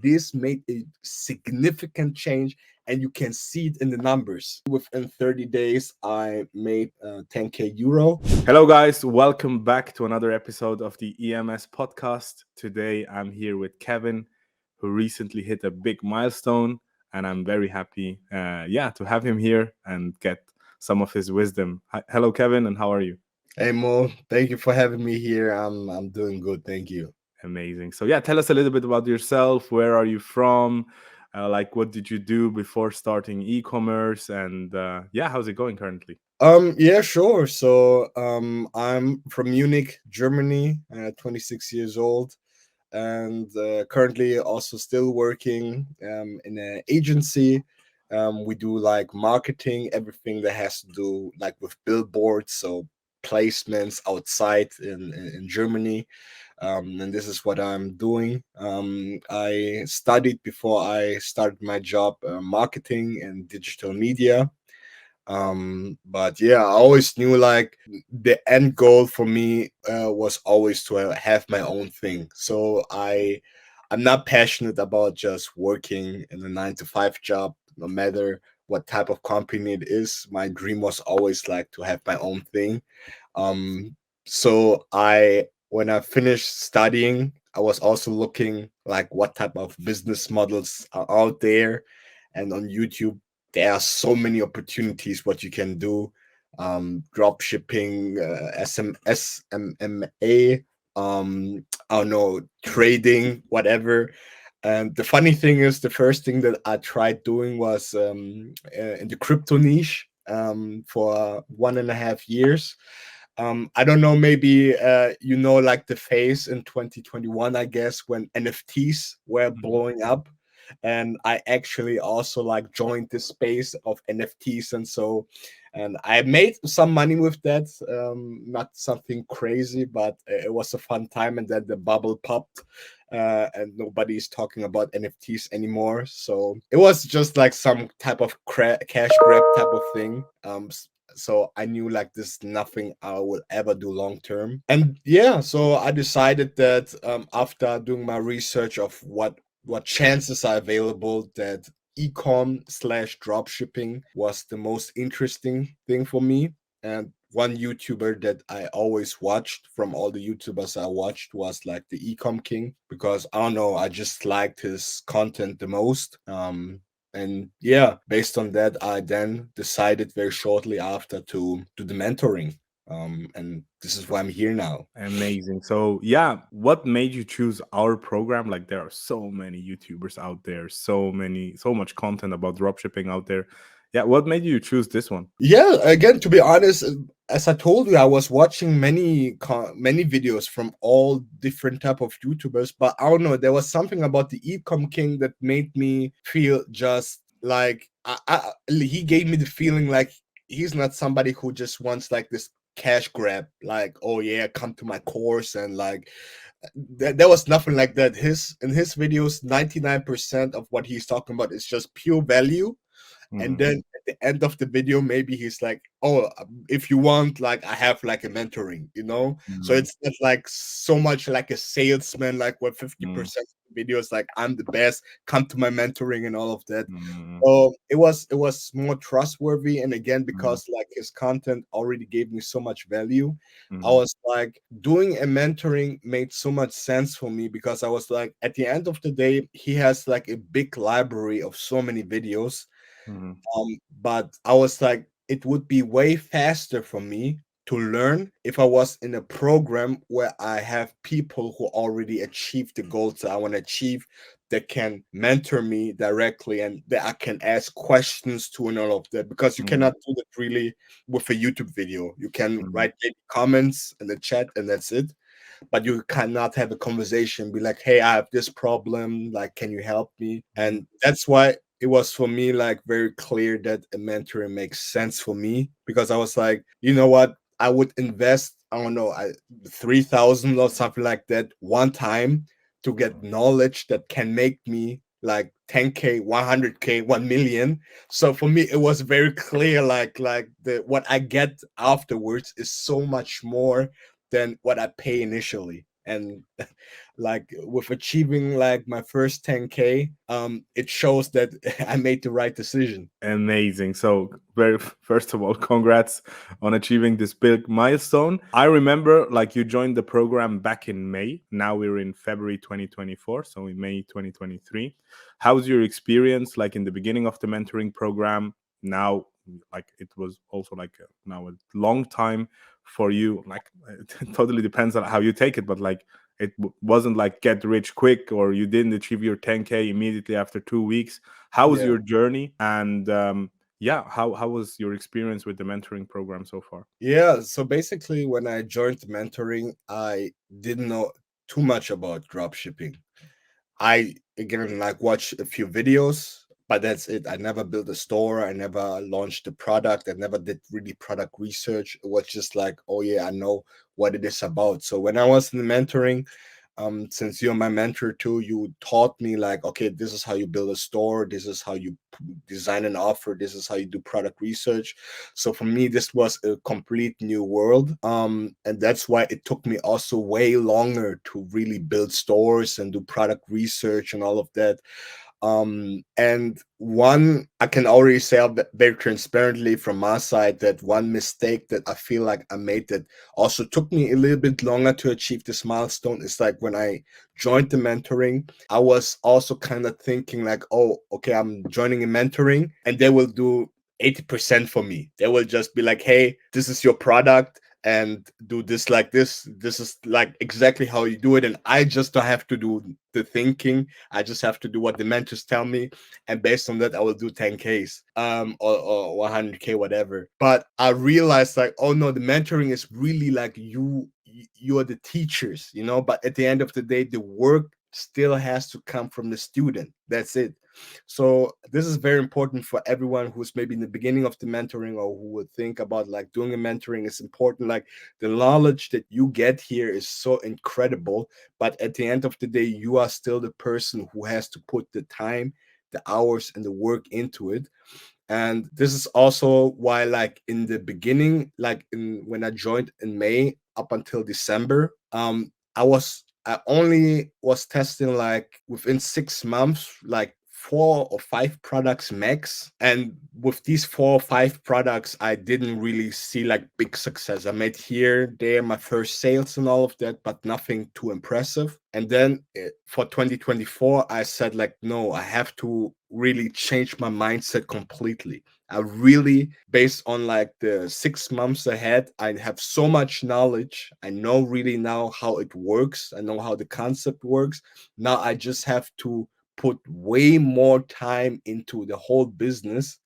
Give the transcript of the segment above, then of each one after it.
this made a significant change, and you can see it in the numbers. Within 30 days, I made 10k euro. Hello, guys. Welcome back to another episode of the EMS podcast. Today, I'm here with Kevin, who recently hit a big milestone, and I'm very happy, to have him here and get some of his wisdom. Hello, Kevin, and how are you? Hey Mo, thank you for having me here. I'm doing good, thank you. Amazing. So, tell us a little bit about yourself. Where are you from? What did you do before starting e-commerce? And how's it going currently? Yeah, sure. So I'm from Munich, Germany, 26 years old, and currently also still working in an agency. We do like marketing, everything that has to do like with billboards, so placements outside in Germany. And this is what I'm doing. I studied before I started my job marketing and digital media. But yeah, I always knew like the end goal for me was always to have my own thing. So I'm not passionate about just working in a 9 to 5 job, no matter what type of company it is. My dream was always like to have my own thing. So when I finished studying, I was also looking like what type of business models are out there, and on YouTube there are so many opportunities what you can do. Drop shipping, SMMA, I don't know, trading, whatever. And the funny thing is, the first thing that I tried doing was in the crypto niche for 1.5 years. I don't know, maybe like the phase in 2021, I guess, when NFTs were blowing up. And I actually also like joined the space of NFTs, and I made some money with that. Not something crazy, but it was a fun time. And then the bubble popped, and nobody's talking about NFTs anymore. So it was just like some type of cash grab type of thing. So I knew like this is nothing I will ever do long term. And yeah, so I decided that after doing my research of what chances are available, that ecom/dropshipping was the most interesting thing for me. And one YouTuber that I always watched from all the YouTubers I watched was like the Ecom King, because I don't know, I just liked his content the most. And yeah, based on that, I then decided very shortly after to do the mentoring. And this is why I'm here now. Amazing. So, what made you choose our program? Like, there are so many YouTubers out there, so much content about dropshipping out there. Yeah, what made you choose this one? Yeah, again, to be honest, as I told you, I was watching many videos from all different type of YouTubers, but I don't know, there was something about the Ecom King that made me feel just like he gave me the feeling like he's not somebody who just wants like this cash grab, like, oh yeah, come to my course, and like there was nothing like that. In his videos, 99% of what he's talking about is just pure value. And then at the end of the video, maybe he's like, oh, if you want, like, I have like a mentoring, so it's not like so much like a salesman, like where 50% of the videos like, I'm the best, come to my mentoring and all of that. So it was more trustworthy. And again, because like his content already gave me so much value, I was like, doing a mentoring made so much sense for me, because I was like, at the end of the day, he has like a big library of so many videos. But I was like, it would be way faster for me to learn if I was in a program where I have people who already achieved the goals that I want to achieve, that can mentor me directly and that I can ask questions to and all of that. Because you cannot do that really with a YouTube video. You can write maybe comments in the chat and that's it. But you cannot have a conversation, be like, hey, I have this problem, like, can you help me? And that's why it was for me like very clear that a mentoring makes sense for me, because I was like, you know what, I would invest, I don't know, 3,000 or something like that one time to get knowledge that can make me like 10k, 100k, 1 million. So for me it was very clear, like the what I get afterwards is so much more than what I pay initially. And like with achieving like my first 10K, it shows that I made the right decision. Amazing. So, very first of all, congrats on achieving this big milestone. I remember like you joined the program back in May. Now we're in February 2024, so in May 2023. How's your experience like in the beginning of the mentoring program? Now, like it was also like now a long time for you. Like it totally depends on how you take it, but like it wasn't like get rich quick or you didn't achieve your 10K immediately after 2 weeks. How was Yeah. your journey? And yeah, how was your experience with the mentoring program so far? Yeah. So basically, when I joined the mentoring, I didn't know too much about dropshipping. I again like watched a few videos, but that's it. I never built a store. I never launched a product. I never did really product research. It was just like, oh yeah, I know what it is about. So when I was in the mentoring, since you're my mentor too, you taught me like, okay, this is how you build a store. This is how you design an offer. This is how you do product research. So for me, this was a complete new world. And that's why it took me also way longer to really build stores and do product research and all of that. And one, I can already say very transparently from my side that one mistake that I feel like I made that also took me a little bit longer to achieve this milestone is like when I joined the mentoring, I was also kind of thinking like, oh, okay, I'm joining a mentoring and they will do 80% for me. They will just be like, hey, this is your product and do this like this. This is like exactly how you do it. And I just don't have to do the thinking. I just have to do what the mentors tell me. And based on that, I will do 10Ks or 100K, whatever. But I realized like, oh no, the mentoring is really like you are the teachers, you know, but at the end of the day, the work still has to come from the student. That's it. So this is very important for everyone who's maybe in the beginning of the mentoring or who would think about like doing a mentoring. It's important. Like the knowledge that you get here is so incredible, but at the end of the day, you are still the person who has to put the time, the hours, and the work into it. And this is also why like in the beginning, like in when I joined in May up until December, I only was testing like within 6 months like 4 or 5 products max. And with these 4 or 5 products, I didn't really see like big success. I made here there my first sales and all of that, but nothing too impressive. And then for 2024, I said like, no, I have to really change my mindset completely. I really, based on like the 6 months ahead, I have so much knowledge. I know really now how it works. I know how the concept works. Now I just have to put way more time into the whole business,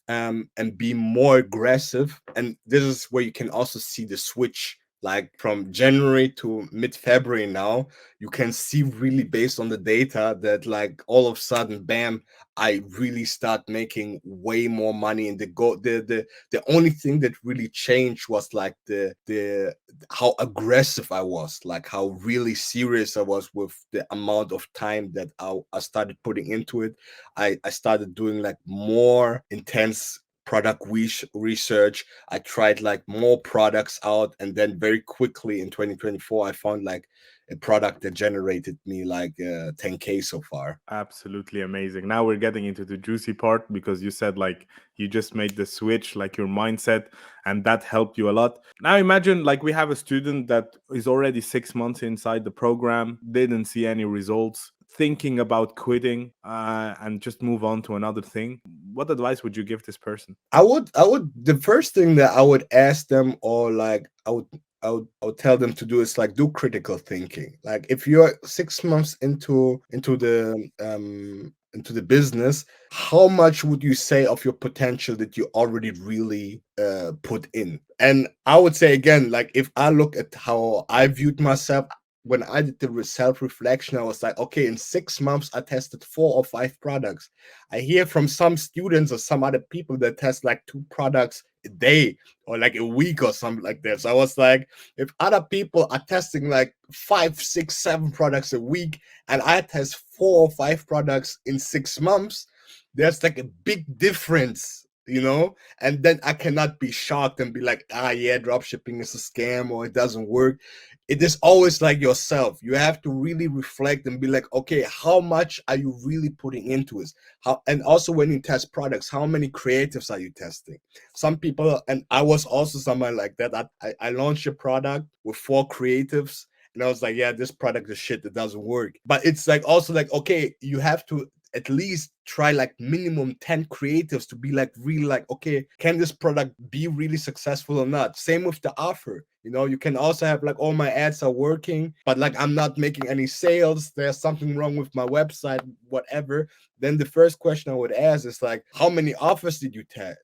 and be more aggressive. And this is where you can also see the switch. Like from January to mid-February now, you can see really based on the data that like all of a sudden, bam, I really start making way more money. And the only thing that really changed was like the how aggressive I was, like how really serious I was with the amount of time that I started putting into it. I started doing like more intense product research. I tried like more products out, and then very quickly in 2024, I found like a product that generated me like 10K so far. Absolutely amazing. Now we're getting into the juicy part because you said like you just made the switch, like your mindset, and that helped you a lot. Now imagine like we have a student that is already 6 months inside the program, didn't see any results, thinking about quitting and just move on to another thing. What advice would you give this person? The first thing that I would ask them, or like I would tell them to do is like do critical thinking. Like if you're 6 months into the business, how much would you say of your potential that you already really put in? And I would say again, like if I look at how I viewed myself, when I did the self reflection, I was like, okay, in 6 months, I tested 4 or 5 products. I hear from some students or some other people that test like 2 products a day or like a week or something like that. So I was like, if other people are testing like 5, 6, 7 products a week, and I test 4 or 5 products in 6 months, there's like a big difference and then I cannot be shocked and be like, yeah, drop shipping is a scam or it doesn't work. It is always like yourself. You have to really reflect and be like, okay, how much are you really putting into it? And also when you test products, how many creatives are you testing? Some people, and I was also someone like that. I launched a product with 4 creatives, and I was like, yeah, this product is shit, it doesn't work. But it's like also like, okay, you have to at least try like minimum 10 creatives to be like really like, okay, can this product be really successful or not? Same with the offer. You can also have like, all my ads are working, but like I'm not making any sales, there's something wrong with my website, whatever. Then the first question I would ask is like, how many offers did you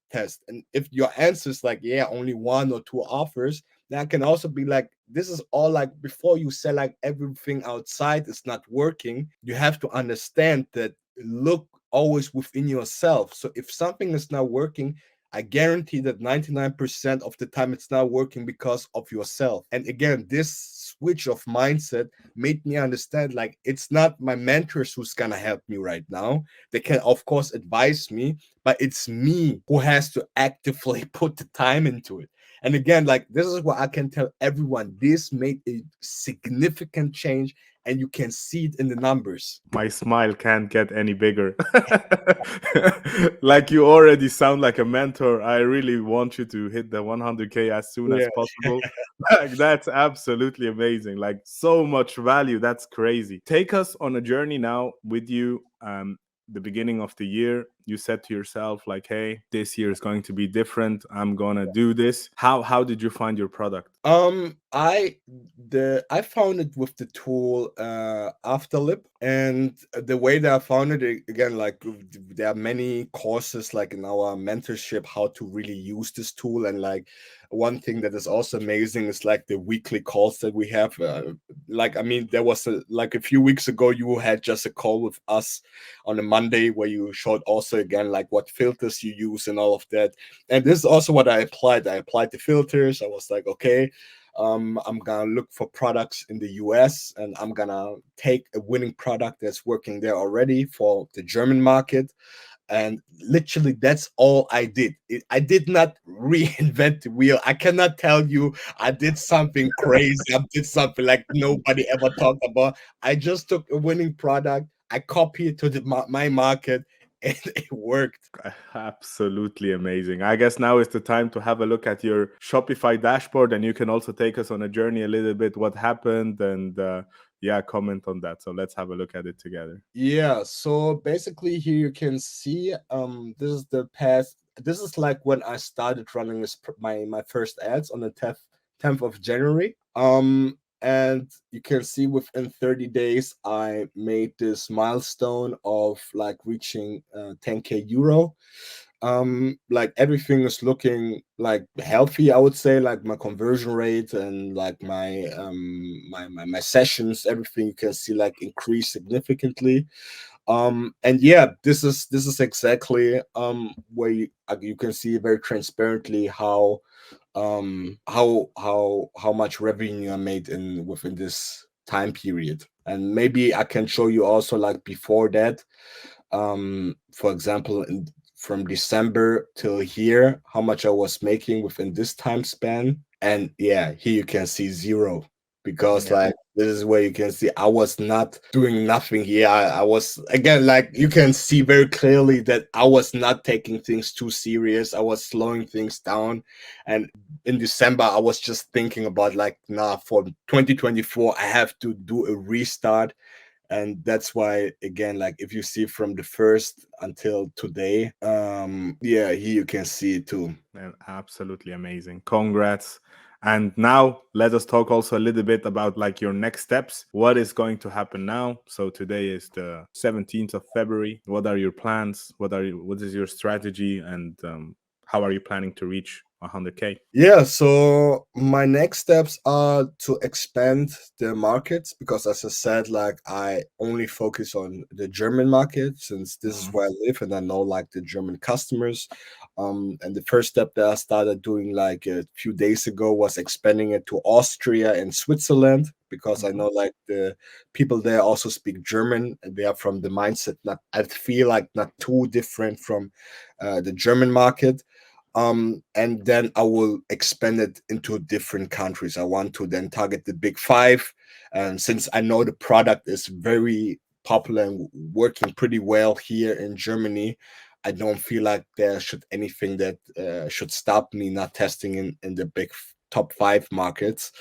test? And if your answer is like, yeah, only 1 or 2 offers, then I can also be like, this is all like, before you sell like everything outside is not working, you have to understand that, look always within yourself. So if something is not working, I guarantee that 99% of the time it's not working because of yourself. And again, this switch of mindset made me understand like, it's not my mentors who's gonna help me right now. They can of course advise me, but it's me who has to actively put the time into it. And again, like, this is what I can tell everyone. This made a significant change, and you can see it in the numbers. My smile can't get any bigger. Like, you already sound like a mentor. I really want you to hit the 100K as soon as Yeah. possible. Like, that's absolutely amazing. Like, so much value. That's crazy. Take us on a journey now with you. The beginning of the year, you said to yourself like, hey, this year is going to be different, I'm gonna do this. How did you find your product? I found it with the tool Afterlip, and the way that I found it, again, like, there are many courses like in our mentorship how to really use this tool. And like, one thing that is also amazing is like the weekly calls that we have. Like, I mean, there was like a few weeks ago, you had just a call with us on a Monday where you showed also again like what filters you use and all of that. And this is also what I applied. I applied the filters. I was like, okay, I'm gonna look for products in the US, and I'm gonna take a winning product that's working there already for the German market. And literally, that's all I did. I did not reinvent the wheel. I cannot tell you I did something crazy. I did something like nobody ever talked about. I just took a winning product, I copied it to my market, and it worked. Absolutely amazing. I guess now is the time to have a look at your Shopify dashboard, and you can also take us on a journey a little bit what happened, and yeah, comment on that. So let's have a look at it together. Yeah, so basically here you can see, this is the past. This is like when I started running my first ads on the 10th of January. And you can see within 30 days I made this milestone of like reaching 10K euro. Like, everything is looking like healthy, I would say, like my conversion rate and like my sessions, everything you can see like increase significantly. And yeah, this is exactly where you can see very transparently how much revenue I made in within this time period. And maybe I can show you also like before that, for example, from December till here, how much I was making within this time span. And yeah, here you can see zero, because Yeah. like, this is where you can see I was not doing nothing here. I was, again, like, you can see very clearly that I was not taking things too serious. I was slowing things down. And in December, I was just thinking about like, nah, for 2024, I have to do a restart. And that's why, again, like, if you see from the first until today, yeah, here you can see it too. Man, absolutely amazing. Congrats. And now let us talk also a little bit about like your next steps. What is going to happen now? So today is the 17th of February. What are your plans? What is your strategy? And how are you planning to reach 100K? Yeah, so my next steps are to expand the markets, because, as I said, like, I only focus on the German market since this is Mhm. where I live and I know like the German customers. And the first step that I started doing like a few days ago was expanding it to Austria and Switzerland. because I know like the people there also speak German, and they are from the mindset not, I feel like, not too different from the German market. And then I will expand it into different countries. I want to then target the big five, and since I know the product is very popular and working pretty well here in Germany, I don't feel like there should anything that should stop me not testing in the big top five markets.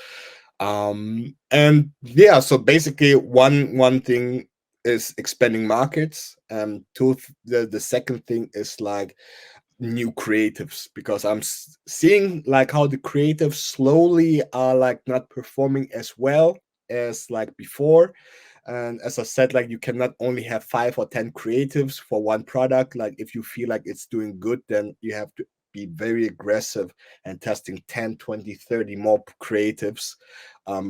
And yeah, so basically one thing is expanding markets. The second thing is like new creatives, because I'm seeing like how the creatives slowly are like not performing as well as like before. And as I said, like you cannot only have 5 or 10 creatives for one product. Like if you feel like it's doing good, then you have to be very aggressive and testing 10, 20, 30 more creatives,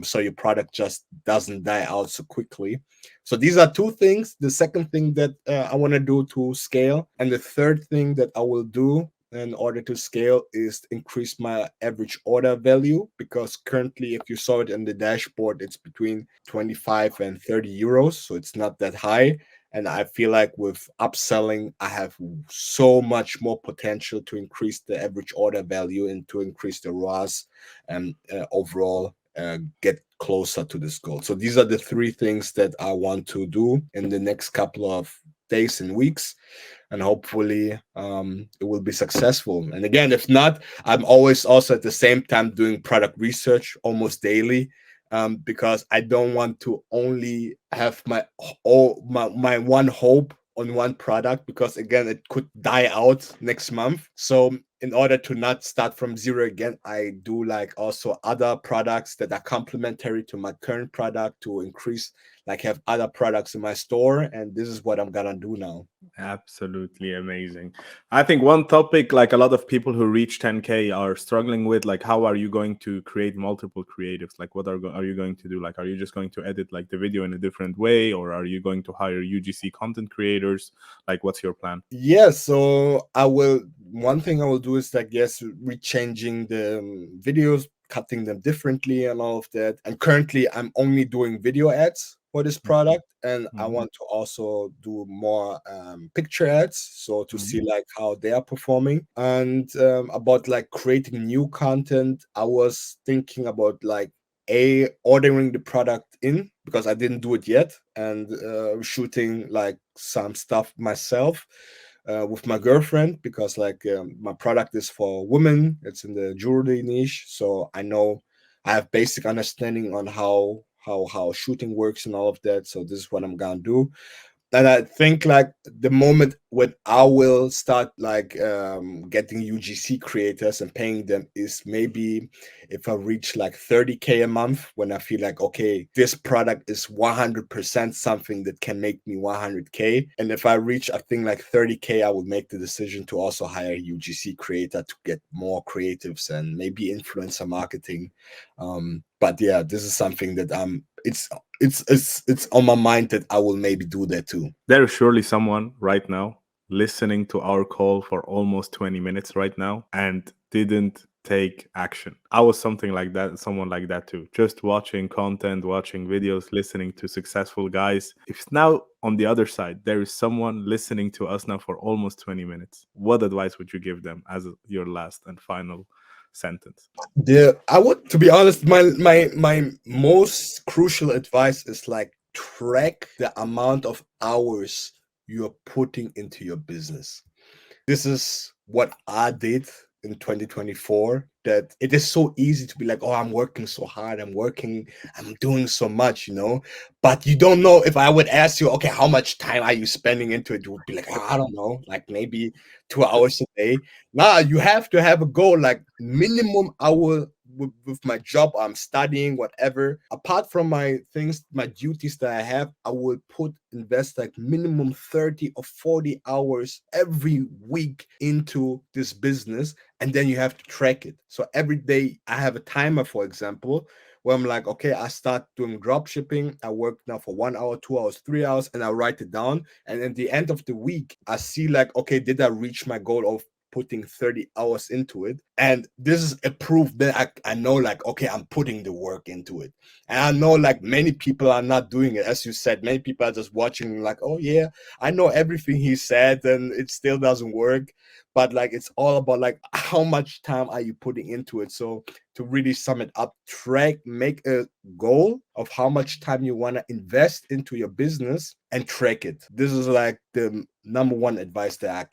so your product just doesn't die out so quickly. So these are two things. The second thing that I want to do to scale, and the third thing that I will do in order to scale, is increase my average order value, because currently, if you saw it in the dashboard, it's between 25 and 30 euros, so it's not that high. And I feel like with upselling, I have so much more potential to increase the average order value and to increase the ROAS, and overall get closer to this goal. So these are the three things that I want to do in the next couple of days and weeks, and hopefully it will be successful. And again, if not, I'm always also at the same time doing product research almost daily, because I don't want to only have my one hope on one product, because again it could die out next month. So in order to not start from zero again, I do like also other products that are complementary to my current product to increase, like have other products in my store. And this is what I'm gonna do now. Absolutely amazing. I think one topic like a lot of people who reach 10K are struggling with, like how are you going to create multiple creatives? Like what are you going to do? Like are you just going to edit like the video in a different way, or are you going to hire UGC content creators? Like what's your plan? Yeah, so I will. One thing I will do is like, yes, rechanging the videos, cutting them differently, and all of that. And currently, I'm only doing video ads for this product, and I Mhm. want to also do more picture ads, so to see Mhm. like how they are performing. And about like creating new content, I was thinking about like ordering the product in, because I didn't do it yet, and shooting like some stuff myself with my girlfriend, because like my product is for women, it's in the jewelry niche, so I know I have basic understanding on how shooting works and all of that. So this is what I'm gonna do. And I think like the moment when I will start like getting UGC creators and paying them is maybe if I reach like 30K a month, when I feel like, okay, this product is 100% something that can make me 100K. And if I reach, I think like 30K, I would make the decision to also hire a UGC creator to get more creatives and maybe influencer marketing. But yeah, this is something that it's on my mind that I will maybe do that too. There is surely someone right now listening to our call for almost 20 minutes right now and didn't take action. I was something like that, someone like that too. Just watching content, watching videos, listening to successful guys. If now on the other side, there is someone listening to us now for almost 20 minutes, what advice would you give them as your last and final sentence? I would, to be honest, my most crucial advice is like track the amount of hours you're putting into your business. This is what I did in 2024, that it is so easy to be like, oh, I'm working so hard, I'm doing so much, but you don't know. If I would ask you, okay, how much time are you spending into it, you would be like, oh, I don't know, like maybe 2 hours a day. Nah, you have to have a goal, like minimum hour with my job. I'm studying, whatever. Apart from my things, my duties that I have, I will invest like minimum 30 or 40 hours every week into this business. And then you have to track it. So every day I have a timer, for example, where I'm like, okay, I start doing drop shipping. I work now for 1 hour, 2 hours, 3 hours, and I write it down. And at the end of the week, I see like, okay, did I reach my goal of putting 30 hours into it. And this is a proof that I know, like, okay, I'm putting the work into it. And I know, like, many people are not doing it. As you said, many people are just watching, like, oh yeah, I know everything he said and it still doesn't work. But like, it's all about like how much time are you putting into it. So to really sum it up, make a goal of how much time you want to invest into your business and track it. This is like the number one advice that I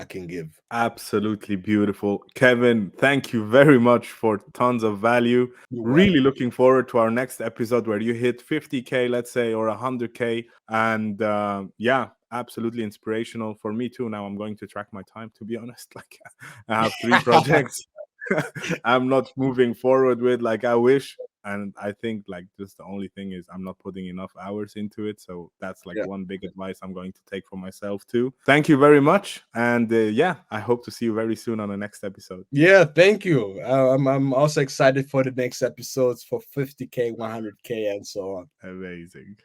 can give. Absolutely beautiful. Kevin, thank you very much for tons of value. You're Really welcome. looking forward to our next episode where you hit 50K, let's say, or 100K. And yeah, absolutely inspirational for me too. Now I'm going to track my time, to be honest. Like, I have 3 projects I'm not moving forward with like I wish. And I think like just the only thing is I'm not putting enough hours into it. So that's like Yeah. one big advice I'm going to take for myself too. Thank you very much. And yeah, I hope to see you very soon on the next episode. Yeah, thank you. I'm also excited for the next episodes for 50K, 100K, and so on. Amazing.